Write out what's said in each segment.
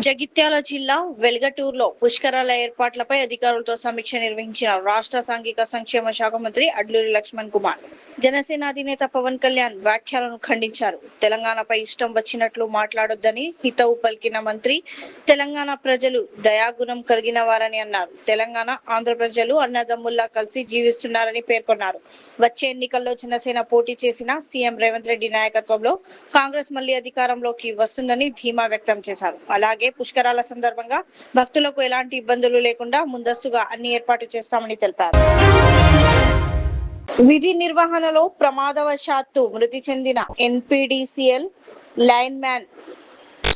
జగిత్యాల జిల్లా వెల్గటూరులో పుష్కరాల ఏర్పాట్లపై అధికారులతో సమీక్ష నిర్వహించిన రాష్ట్ర సాంఘిక సంక్షేమ శాఖ మంత్రి అడ్లూరి లక్ష్మణ్ కుమార్. జనసేన అధినేత పవన్ కళ్యాణ్ వ్యాఖ్యలను ఖండించారు. తెలంగాణపై ఇష్టం వచ్చినట్లు మాట్లాడొద్దని హితవు పలికిన మంత్రి తెలంగాణ ప్రజలు దయాగుణం కలిగిన వారని అన్నారు. తెలంగాణ ఆంధ్ర ప్రజలు అన్నదమ్ముల్లా కలిసి జీవిస్తున్నారని పేర్కొన్నారు. వచ్చే ఎన్నికల్లో జనసేన పోటీ చేసిన సీఎం రేవంత్ రెడ్డి నాయకత్వంలో కాంగ్రెస్ మళ్లీ అధికారంలోకి వస్తుందని ధీమా వ్యక్తం చేశారు. అలాగే పుష్కరాల సందర్భంగా భక్తులకు ఎలాంటి ఇబ్బందులు లేకుండా ముందస్తుగా అన్ని ఏర్పాటు చేస్తామని తెలిపారు. విధి నిర్వహణలో ప్రమాదవశాత్తు మృతి చెందిన NPDCL line man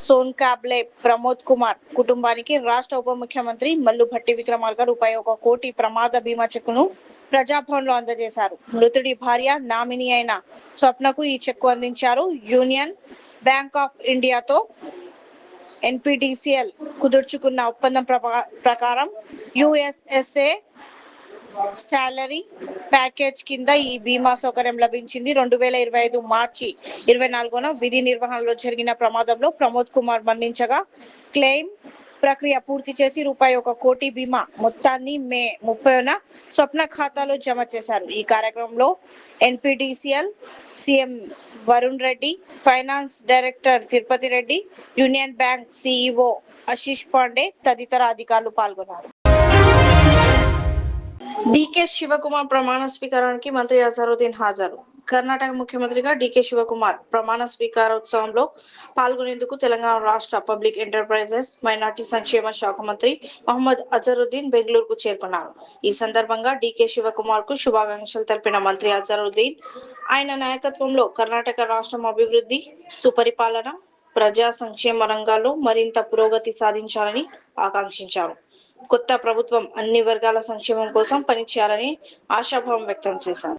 Sonkamble Pramod Kumar కుటుంబానికి రాష్ట్ర ఉప ముఖ్యమంత్రి మల్లు భట్టి విక్రమార్క ₹1 కోటి ప్రమాద బీమా చెక్కును ప్రజాభవన్ లో అందజేశారు. మృతుడి భార్య నామినీ అయిన స్వప్నకు ఈ చెక్కు అందించారు. యూనియన్ బ్యాంక్ ఆఫ్ ఇండియాతో ఎన్పీడీసీఎల్ కుదుర్చుకున్న ఒప్పందం ప్రకారం యుఎస్ఎస్ఏ సాలరీ ప్యాకేజ్ కింద ఈ బీమా సౌకర్యం లభించింది. 2025 మార్చి 24న విధి నిర్వహణలో జరిగిన ప్రమాదంలో ప్రమోద్ కుమార్ మరణించగా క్లెయిమ్ ప్రక్రియ పూర్తి చేసి ₹1 కోటి బీమా మొత్తాన్ని మే 30న స్వప్న ఖాతాలో జమ చేశారు. ఈ కార్యక్రమంలో NPDCL CM Varun Reddy, finance director Tirupati Reddy, union bank CEO Ashish Pandey తదితర అధికారులు పాల్గొన్నారు. డీకే శివకుమార్ ప్రమాణ స్వీకారానికి మంత్రి అజారుద్దీన్ హాజరు. కర్ణాటక ముఖ్యమంత్రిగా డీకే శివకుమార్ ప్రమాణ స్వీకారోత్సవంలో పాల్గొనేందుకు తెలంగాణ రాష్ట్ర పబ్లిక్ ఎంటర్ప్రైజెస్ మైనార్టీ సంక్షేమ శాఖ మంత్రి మహమ్మద్ అజరుద్దీన్ బెంగళూరుకు చేరుకున్నారు. ఈ సందర్భంగా డీకే శివకుమార్ కు శుభాకాంక్షలు తెలిపిన మంత్రి అజరుద్దీన్ ఆయన నాయకత్వంలో కర్ణాటక రాష్ట్రం అభివృద్ధి, సుపరిపాలన, ప్రజా సంక్షేమ రంగాల్లో మరింత పురోగతి సాధించాలని ఆకాంక్షించారు. కొత్త ప్రభుత్వం అన్ని వర్గాల సంక్షేమం కోసం పనిచేయాలని ఆశాభావం వ్యక్తం చేశారు.